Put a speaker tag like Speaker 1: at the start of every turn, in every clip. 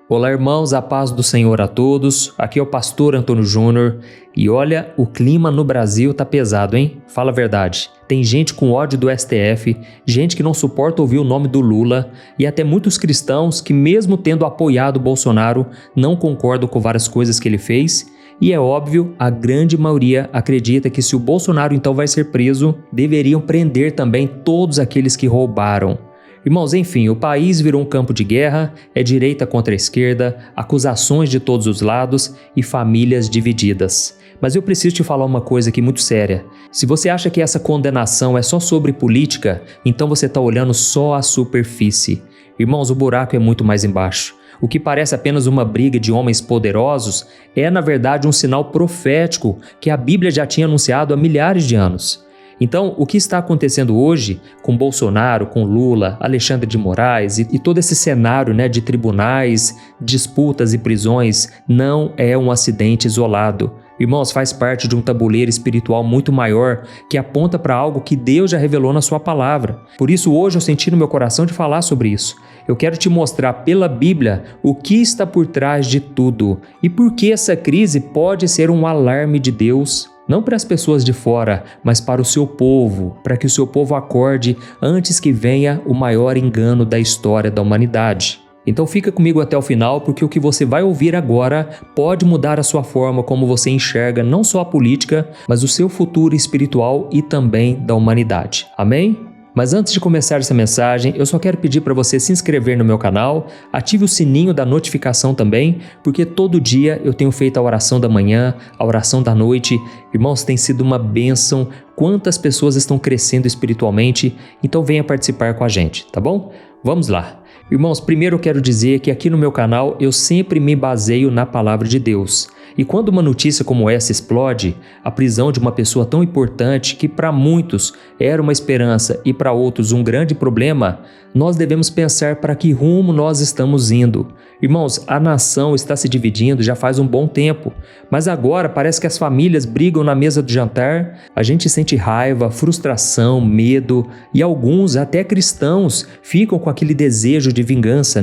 Speaker 1: Olá, irmãos, a paz do Senhor a todos. Aqui é o pastor Antônio Júnior. E olha, o clima no Brasil tá pesado, hein? Fala a verdade. Tem gente com ódio do STF, gente que não suporta ouvir o nome do Lula e até muitos cristãos que, mesmo tendo apoiado o Bolsonaro, não concordam com várias coisas que ele fez. E é óbvio, a grande maioria acredita que se o Bolsonaro então vai ser preso, deveriam prender também todos aqueles que roubaram. Irmãos, enfim, o país virou um campo de guerra, é direita contra a esquerda, acusações de todos os lados e famílias divididas. Mas eu preciso te falar uma coisa aqui muito séria. Se você acha que essa condenação é só sobre política, então você está olhando só a superfície. Irmãos, o buraco é muito mais embaixo. O que parece apenas uma briga de homens poderosos é, na verdade, um sinal profético que a Bíblia já tinha anunciado há milhares de anos. Então, o que está acontecendo hoje com Bolsonaro, com Lula, Alexandre de Moraes e todo esse cenário, de tribunais, disputas e prisões, não é um acidente isolado. Irmãos, faz parte de um tabuleiro espiritual muito maior que aponta para algo que Deus já revelou na sua palavra. Por isso, hoje eu senti no meu coração de falar sobre isso. Eu quero te mostrar pela Bíblia o que está por trás de tudo e por que essa crise pode ser um alarme de Deus. Não para as pessoas de fora, mas para o seu povo, para que o seu povo acorde antes que venha o maior engano da história da humanidade. Então fica comigo até o final, porque o que você vai ouvir agora pode mudar a sua forma como você enxerga não só a política, mas o seu futuro espiritual e também da humanidade. Amém? Mas antes de começar essa mensagem, eu só quero pedir para você se inscrever no meu canal, ative o sininho da notificação também, porque todo dia eu tenho feito a oração da manhã, a oração da noite. Irmãos, tem sido uma bênção. Quantas pessoas estão crescendo espiritualmente? Então venha participar com a gente, tá bom? Vamos lá. Irmãos, primeiro eu quero dizer que aqui no meu canal eu sempre me baseio na palavra de Deus. E quando uma notícia como essa explode, a prisão de uma pessoa tão importante que para muitos era uma esperança e para outros um grande problema, nós devemos pensar para que rumo nós estamos indo. Irmãos, a nação está se dividindo já faz um bom tempo, mas agora parece que as famílias brigam na mesa do jantar, a gente sente raiva, frustração, medo e alguns, até cristãos, ficam com aquele desejo de vingança,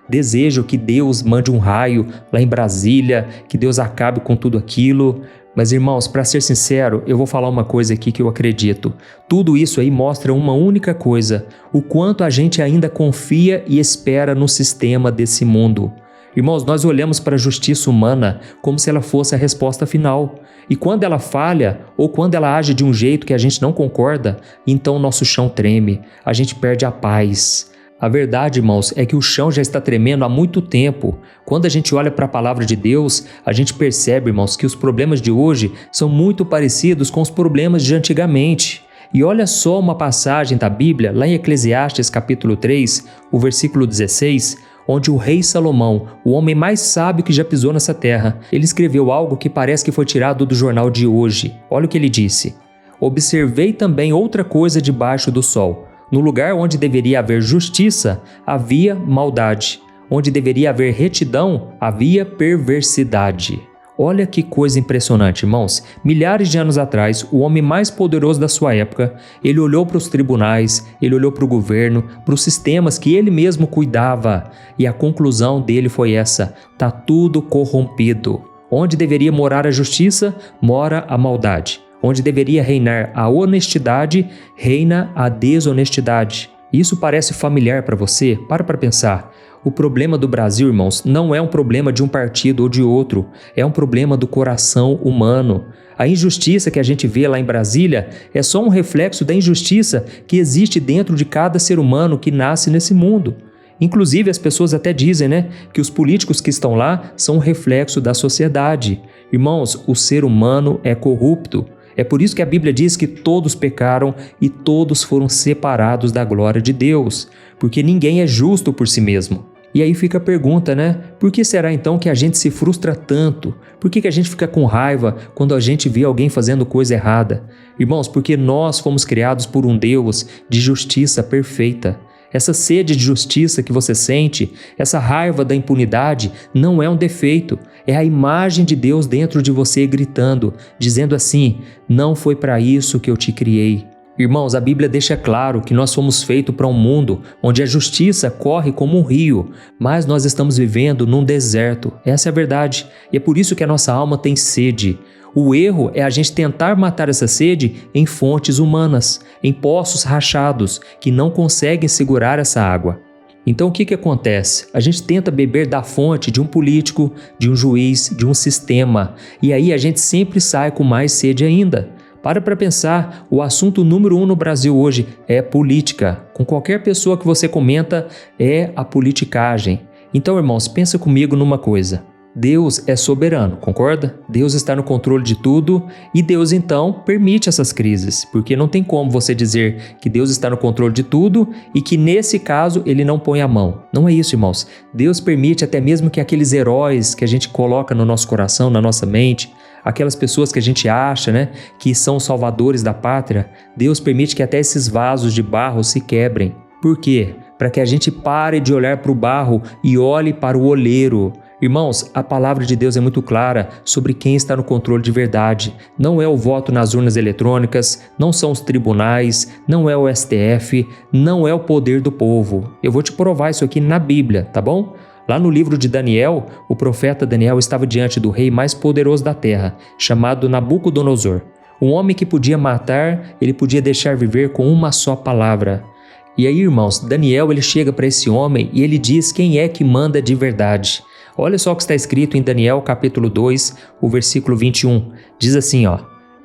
Speaker 1: Desejo que Deus mande um raio lá em Brasília, que Deus acabe com tudo aquilo. Mas, irmãos, para ser sincero, eu vou falar uma coisa aqui que eu acredito. Tudo isso aí mostra uma única coisa: o quanto a gente ainda confia e espera no sistema desse mundo. Irmãos, nós olhamos para a justiça humana como se ela fosse a resposta final. E quando ela falha, ou quando ela age de um jeito que a gente não concorda, então o nosso chão treme, a gente perde a paz. A verdade, irmãos, é que o chão já está tremendo há muito tempo. Quando a gente olha para a palavra de Deus, a gente percebe, irmãos, que os problemas de hoje são muito parecidos com os problemas de antigamente. E olha só uma passagem da Bíblia, lá em Eclesiastes capítulo 3, o versículo 16, onde o rei Salomão, o homem mais sábio que já pisou nessa terra, ele escreveu algo que parece que foi tirado do jornal de hoje. Olha o que ele disse: "Observei também outra coisa debaixo do sol. No lugar onde deveria haver justiça, havia maldade. Onde deveria haver retidão, havia perversidade." Olha que coisa impressionante, irmãos. Milhares de anos atrás, o homem mais poderoso da sua época, ele olhou para os tribunais, ele olhou para o governo, para os sistemas que ele mesmo cuidava. E a conclusão dele foi essa: tá tudo corrompido. Onde deveria morar a justiça, mora a maldade. Onde deveria reinar a honestidade, reina a desonestidade. Isso parece familiar para você? Para pensar. O problema do Brasil, irmãos, não é um problema de um partido ou de outro. É um problema do coração humano. A injustiça que a gente vê lá em Brasília é só um reflexo da injustiça que existe dentro de cada ser humano que nasce nesse mundo. Inclusive, as pessoas até dizem, que os políticos que estão lá são um reflexo da sociedade. Irmãos, o ser humano é corrupto. É por isso que a Bíblia diz que todos pecaram e todos foram separados da glória de Deus, porque ninguém é justo por si mesmo. E aí fica a pergunta, por que será então que a gente se frustra tanto? Por que a gente fica com raiva quando a gente vê alguém fazendo coisa errada? Irmãos, porque nós fomos criados por um Deus de justiça perfeita. Essa sede de justiça que você sente, essa raiva da impunidade, não é um defeito. É a imagem de Deus dentro de você gritando, dizendo assim: não foi para isso que eu te criei. Irmãos, a Bíblia deixa claro que nós fomos feitos para um mundo onde a justiça corre como um rio, mas nós estamos vivendo num deserto. Essa é a verdade. E é por isso que a nossa alma tem sede. O erro é a gente tentar matar essa sede em fontes humanas, em poços rachados, que não conseguem segurar essa água. Então o que acontece? A gente tenta beber da fonte de um político, de um juiz, de um sistema, e aí a gente sempre sai com mais sede ainda. Para pensar, o assunto número 1 no Brasil hoje é política. Com qualquer pessoa que você comenta, é a politicagem. Então, irmãos, pensa comigo numa coisa. Deus é soberano, concorda? Deus está no controle de tudo e Deus então permite essas crises, porque não tem como você dizer que Deus está no controle de tudo e que nesse caso Ele não põe a mão. Não é isso, irmãos. Deus permite até mesmo que aqueles heróis que a gente coloca no nosso coração, na nossa mente, aquelas pessoas que a gente acha, que são salvadores da pátria, Deus permite que até esses vasos de barro se quebrem. Por quê? Para que a gente pare de olhar para o barro e olhe para o oleiro. Irmãos, a palavra de Deus é muito clara sobre quem está no controle de verdade. Não é o voto nas urnas eletrônicas, não são os tribunais, não é o STF, não é o poder do povo. Eu vou te provar isso aqui na Bíblia, tá bom? Lá no livro de Daniel, o profeta Daniel estava diante do rei mais poderoso da terra, chamado Nabucodonosor. Um homem que podia matar, ele podia deixar viver com uma só palavra. E aí, irmãos, Daniel ele chega para esse homem e ele diz quem é que manda de verdade. Olha só o que está escrito em Daniel capítulo 2, o versículo 21. Diz assim,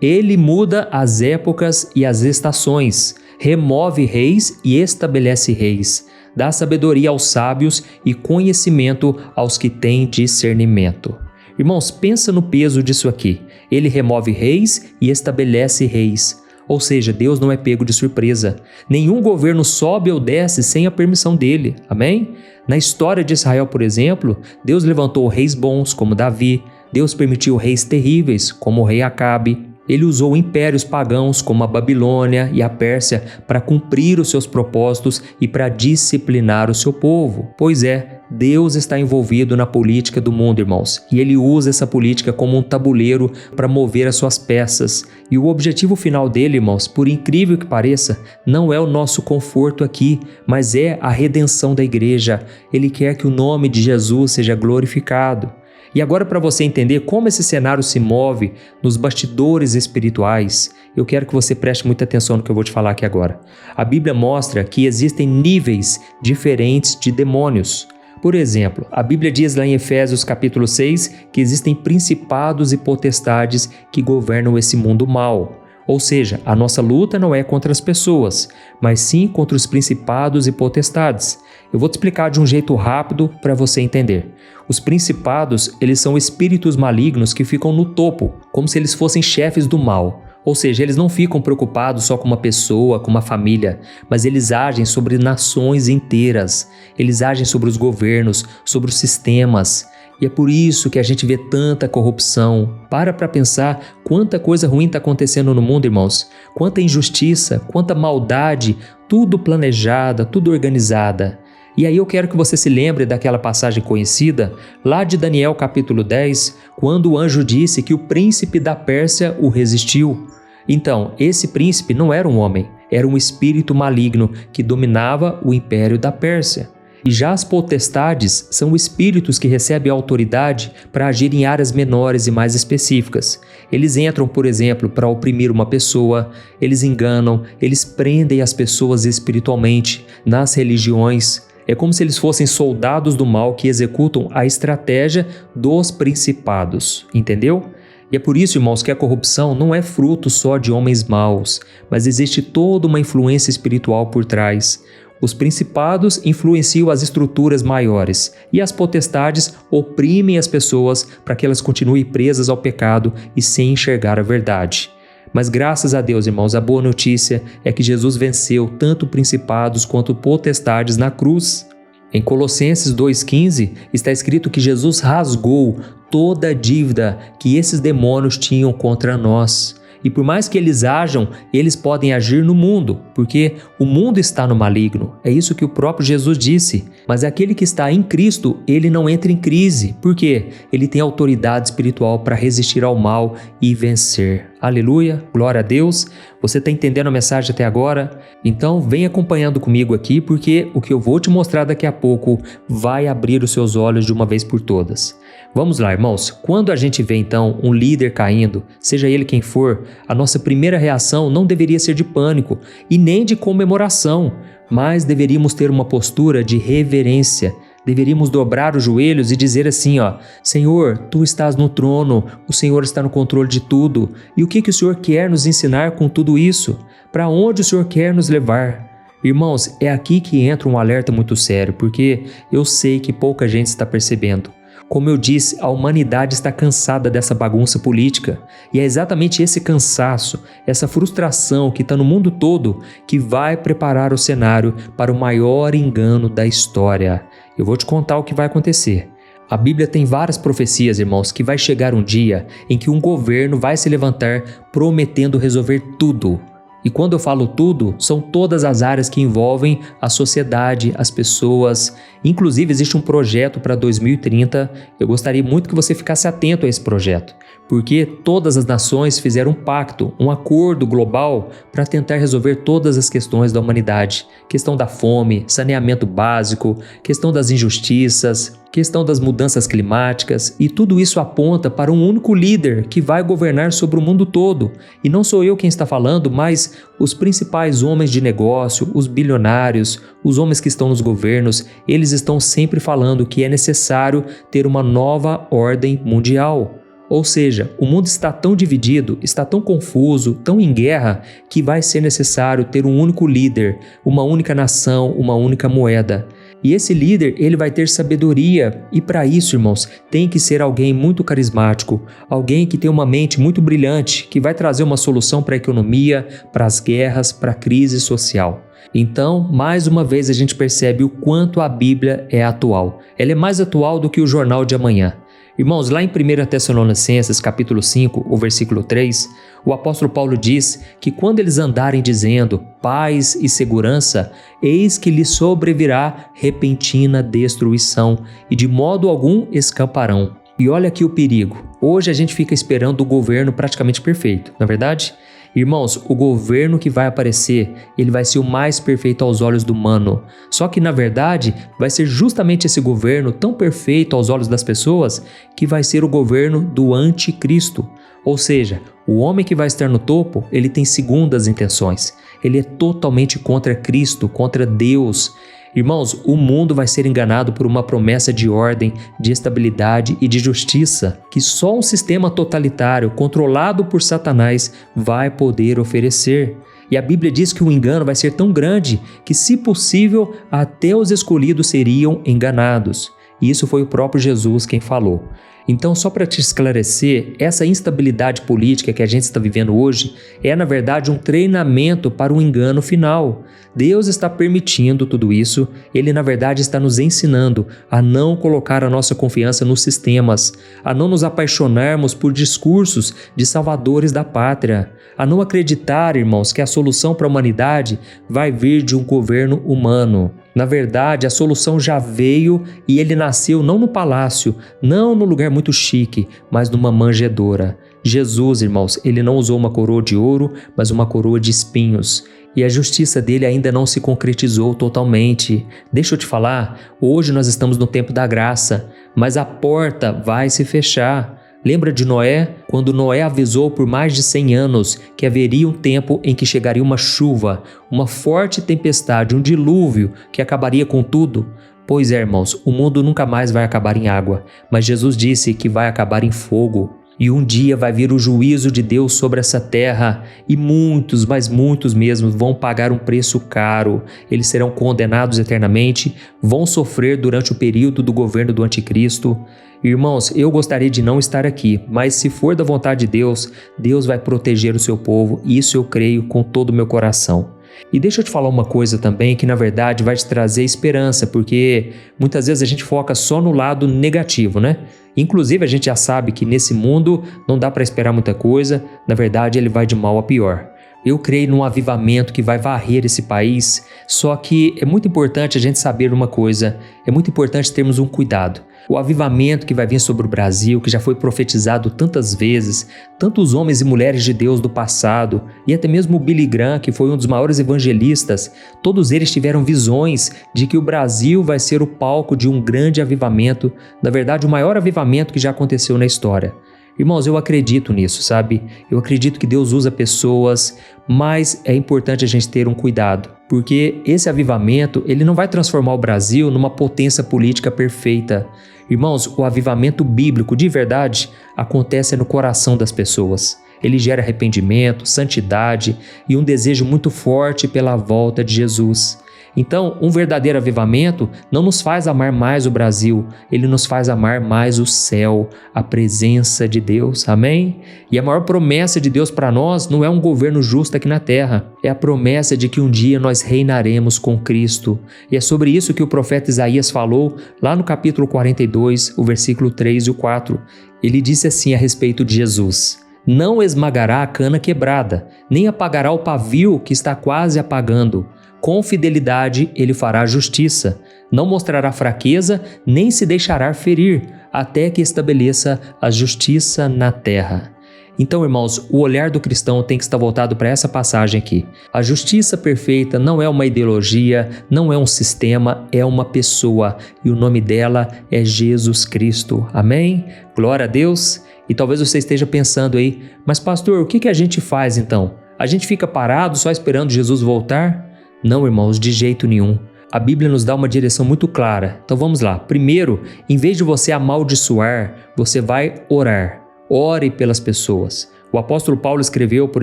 Speaker 1: Ele muda as épocas e as estações, remove reis e estabelece reis, dá sabedoria aos sábios e conhecimento aos que têm discernimento. Irmãos, pensa no peso disso aqui. Ele remove reis e estabelece reis. Ou seja, Deus não é pego de surpresa. Nenhum governo sobe ou desce sem a permissão dele. Amém? Na história de Israel, por exemplo, Deus levantou reis bons como Davi. Deus permitiu reis terríveis como o rei Acabe. Ele usou impérios pagãos como a Babilônia e a Pérsia para cumprir os seus propósitos e para disciplinar o seu povo. Pois é, Deus está envolvido na política do mundo, irmãos, e Ele usa essa política como um tabuleiro para mover as suas peças. E o objetivo final dele, irmãos, por incrível que pareça, não é o nosso conforto aqui, mas é a redenção da igreja. Ele quer que o nome de Jesus seja glorificado. E agora, para você entender como esse cenário se move nos bastidores espirituais, eu quero que você preste muita atenção no que eu vou te falar aqui agora. A Bíblia mostra que existem níveis diferentes de demônios. Por exemplo, a Bíblia diz lá em Efésios capítulo 6 que existem principados e potestades que governam esse mundo mal. Ou seja, a nossa luta não é contra as pessoas, mas sim contra os principados e potestades. Eu vou te explicar de um jeito rápido para você entender. Os principados, eles são espíritos malignos que ficam no topo, como se eles fossem chefes do mal. Ou seja, eles não ficam preocupados só com uma pessoa, com uma família, mas eles agem sobre nações inteiras. Eles agem sobre os governos, sobre os sistemas. E é por isso que a gente vê tanta corrupção. Para pensar quanta coisa ruim está acontecendo no mundo, irmãos. Quanta injustiça, quanta maldade, tudo planejada, tudo organizada. E aí eu quero que você se lembre daquela passagem conhecida, lá de Daniel capítulo 10, quando o anjo disse que o príncipe da Pérsia o resistiu. Então, esse príncipe não era um homem, era um espírito maligno que dominava o império da Pérsia. E já as potestades são espíritos que recebem autoridade para agir em áreas menores e mais específicas. Eles entram, por exemplo, para oprimir uma pessoa, eles enganam, eles prendem as pessoas espiritualmente nas religiões. É como se eles fossem soldados do mal que executam a estratégia dos principados, entendeu? E é por isso, irmãos, que a corrupção não é fruto só de homens maus, mas existe toda uma influência espiritual por trás. Os principados influenciam as estruturas maiores e as potestades oprimem as pessoas para que elas continuem presas ao pecado e sem enxergar a verdade. Mas graças a Deus, irmãos, a boa notícia é que Jesus venceu tanto principados quanto potestades na cruz. Em Colossenses 2,15 está escrito que Jesus rasgou toda a dívida que esses demônios tinham contra nós. E por mais que eles ajam, eles podem agir no mundo, porque o mundo está no maligno. É isso que o próprio Jesus disse. Mas aquele que está em Cristo, ele não entra em crise. Por quê? Ele tem autoridade espiritual para resistir ao mal e vencer. Aleluia, glória a Deus. Você está entendendo a mensagem até agora? Então vem acompanhando comigo aqui, porque o que eu vou te mostrar daqui a pouco vai abrir os seus olhos de uma vez por todas. Vamos lá, irmãos. Quando a gente vê então um líder caindo, seja ele quem for, a nossa primeira reação não deveria ser de pânico e nem de comemoração, mas deveríamos ter uma postura de reverência. Deveríamos dobrar os joelhos e dizer assim, Senhor, Tu estás no trono, o Senhor está no controle de tudo. E o que o Senhor quer nos ensinar com tudo isso? Para onde o Senhor quer nos levar? Irmãos, é aqui que entra um alerta muito sério, porque eu sei que pouca gente está percebendo. Como eu disse, a humanidade está cansada dessa bagunça política e é exatamente esse cansaço, essa frustração que está no mundo todo que vai preparar o cenário para o maior engano da história. Eu vou te contar o que vai acontecer. A Bíblia tem várias profecias, irmãos, que vai chegar um dia em que um governo vai se levantar prometendo resolver tudo. E quando eu falo tudo, são todas as áreas que envolvem a sociedade, as pessoas. Inclusive, existe um projeto para 2030. Eu gostaria muito que você ficasse atento a esse projeto, porque todas as nações fizeram um pacto, um acordo global para tentar resolver todas as questões da humanidade. Questão da fome, saneamento básico, questão das injustiças, questão das mudanças climáticas, e tudo isso aponta para um único líder que vai governar sobre o mundo todo. E não sou eu quem está falando, mas os principais homens de negócio, os bilionários, os homens que estão nos governos, eles estão sempre falando que é necessário ter uma nova ordem mundial. Ou seja, o mundo está tão dividido, está tão confuso, tão em guerra, que vai ser necessário ter um único líder, uma única nação, uma única moeda. E esse líder, ele vai ter sabedoria, e para isso, irmãos, tem que ser alguém muito carismático, alguém que tem uma mente muito brilhante, que vai trazer uma solução para a economia, para as guerras, para a crise social. Então, mais uma vez a gente percebe o quanto a Bíblia é atual. Ela é mais atual do que o jornal de amanhã. Irmãos, lá em 1 Tessalonicenses, capítulo 5, o versículo 3, o apóstolo Paulo diz que quando eles andarem dizendo paz e segurança, eis que lhes sobrevirá repentina destruição, e de modo algum escaparão. E olha aqui o perigo. Hoje a gente fica esperando o governo praticamente perfeito, não é verdade? Irmãos, o governo que vai aparecer, ele vai ser o mais perfeito aos olhos do humano. Só que, na verdade, vai ser justamente esse governo tão perfeito aos olhos das pessoas que vai ser o governo do anticristo. Ou seja, o homem que vai estar no topo, ele tem segundas intenções. Ele é totalmente contra Cristo, contra Deus. Irmãos, o mundo vai ser enganado por uma promessa de ordem, de estabilidade e de justiça que só um sistema totalitário controlado por Satanás vai poder oferecer. E a Bíblia diz que o engano vai ser tão grande que, se possível, até os escolhidos seriam enganados. E isso foi o próprio Jesus quem falou. Então, só para te esclarecer, essa instabilidade política que a gente está vivendo hoje é, na verdade, um treinamento para o engano final. Deus está permitindo tudo isso, Ele, na verdade, está nos ensinando a não colocar a nossa confiança nos sistemas, a não nos apaixonarmos por discursos de salvadores da pátria, a não acreditar, irmãos, que a solução para a humanidade vai vir de um governo humano. Na verdade, a solução já veio e ele nasceu não no palácio, não no lugar muito chique, mas numa manjedoura. Jesus, irmãos, ele não usou uma coroa de ouro, mas uma coroa de espinhos. E a justiça dele ainda não se concretizou totalmente. Deixa eu te falar, hoje nós estamos no tempo da graça, mas a porta vai se fechar. Lembra de Noé? Quando Noé avisou por mais de 100 anos que haveria um tempo em que chegaria uma chuva, uma forte tempestade, um dilúvio que acabaria com tudo? Pois é, irmãos, o mundo nunca mais vai acabar em água, mas Jesus disse que vai acabar em fogo. E um dia vai vir o juízo de Deus sobre essa terra e muitos, mas muitos mesmo, vão pagar um preço caro. Eles serão condenados eternamente, vão sofrer durante o período do governo do anticristo. Irmãos, eu gostaria de não estar aqui, mas se for da vontade de Deus, Deus vai proteger o seu povo, e isso eu creio com todo o meu coração. E deixa eu te falar uma coisa também que na verdade vai te trazer esperança, porque muitas vezes a gente foca só no lado negativo, né? Inclusive a gente já sabe que nesse mundo não dá para esperar muita coisa, na verdade ele vai de mal a pior. Eu creio num avivamento que vai varrer esse país, só que é muito importante a gente saber uma coisa, é muito importante termos um cuidado. O avivamento que vai vir sobre o Brasil, que já foi profetizado tantas vezes, tantos homens e mulheres de Deus do passado, e até mesmo o Billy Graham, que foi um dos maiores evangelistas, todos eles tiveram visões de que o Brasil vai ser o palco de um grande avivamento, na verdade o maior avivamento que já aconteceu na história. Irmãos, eu acredito nisso, sabe? Eu acredito que Deus usa pessoas, mas é importante a gente ter um cuidado, porque esse avivamento, ele não vai transformar o Brasil numa potência política perfeita. Irmãos, o avivamento bíblico de verdade acontece no coração das pessoas. Ele gera arrependimento, santidade e um desejo muito forte pela volta de Jesus. Então, um verdadeiro avivamento não nos faz amar mais o Brasil, ele nos faz amar mais o céu, a presença de Deus, amém? E a maior promessa de Deus para nós não é um governo justo aqui na terra, é a promessa de que um dia nós reinaremos com Cristo. E é sobre isso que o profeta Isaías falou lá no capítulo 42, o versículo 3 e o 4. Ele disse assim a respeito de Jesus: não esmagará a cana quebrada, nem apagará o pavio que está quase apagando. Com fidelidade ele fará justiça, não mostrará fraqueza, nem se deixará ferir, até que estabeleça a justiça na terra. Então, irmãos, o olhar do cristão tem que estar voltado para essa passagem aqui. A justiça perfeita não é uma ideologia, não é um sistema, é uma pessoa, e o nome dela é Jesus Cristo. Amém? Glória a Deus! E talvez você esteja pensando aí, mas pastor, o que a gente faz então? A gente fica parado só esperando Jesus voltar? Não, irmãos, de jeito nenhum. A Bíblia nos dá uma direção muito clara. Então vamos lá. Primeiro, em vez de você amaldiçoar, você vai orar. Ore pelas pessoas. O apóstolo Paulo escreveu, por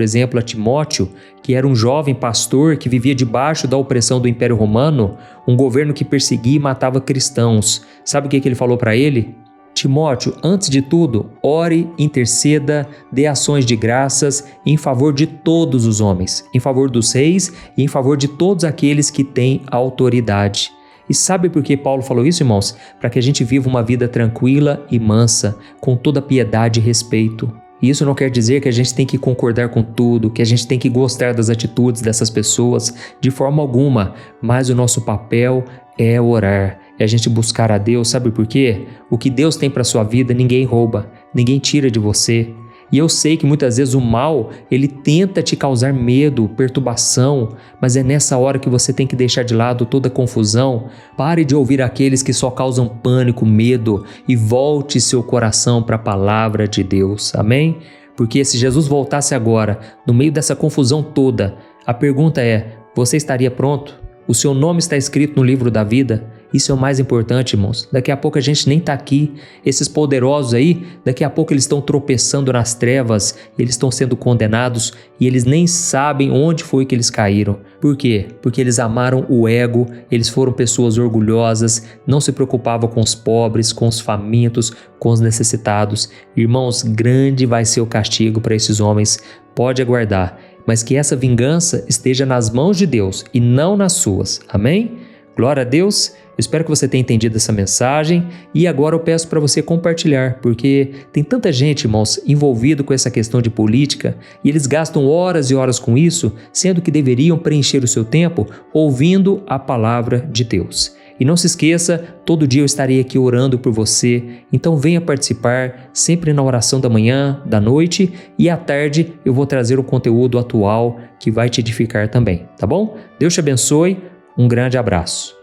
Speaker 1: exemplo, a Timóteo, que era um jovem pastor que vivia debaixo da opressão do Império Romano, um governo que perseguia e matava cristãos. Sabe o que ele falou para ele? Timóteo, antes de tudo, ore, interceda, dê ações de graças em favor de todos os homens, em favor dos reis e em favor de todos aqueles que têm autoridade. E sabe por que Paulo falou isso, irmãos? Para que a gente viva uma vida tranquila e mansa, com toda piedade e respeito. E isso não quer dizer que a gente tem que concordar com tudo, que a gente tem que gostar das atitudes dessas pessoas, de forma alguma, mas o nosso papel é orar, é a gente buscar a Deus. Sabe por quê? O que Deus tem para sua vida ninguém rouba, ninguém tira de você. E eu sei que muitas vezes o mal, ele tenta te causar medo, perturbação, mas é nessa hora que você tem que deixar de lado toda confusão. Pare de ouvir aqueles que só causam pânico, medo e volte seu coração para a palavra de Deus. Amém? Porque se Jesus voltasse agora, no meio dessa confusão toda, a pergunta é: você estaria pronto? O seu nome está escrito no livro da vida? Isso é o mais importante, irmãos. Daqui a pouco a gente nem está aqui. Esses poderosos aí, daqui a pouco eles estão tropeçando nas trevas, eles estão sendo condenados e eles nem sabem onde foi que eles caíram. Por quê? Porque eles amaram o ego, eles foram pessoas orgulhosas, não se preocupavam com os pobres, com os famintos, com os necessitados. Irmãos, grande vai ser o castigo para esses homens. Pode aguardar, mas que essa vingança esteja nas mãos de Deus e não nas suas. Amém? Glória a Deus. Eu espero que você tenha entendido essa mensagem e agora eu peço para você compartilhar, porque tem tanta gente, irmãos, envolvido com essa questão de política e eles gastam horas e horas com isso, sendo que deveriam preencher o seu tempo ouvindo a palavra de Deus. E não se esqueça, todo dia eu estarei aqui orando por você, então venha participar sempre na oração da manhã, da noite e à tarde eu vou trazer o conteúdo atual que vai te edificar também, tá bom? Deus te abençoe, um grande abraço.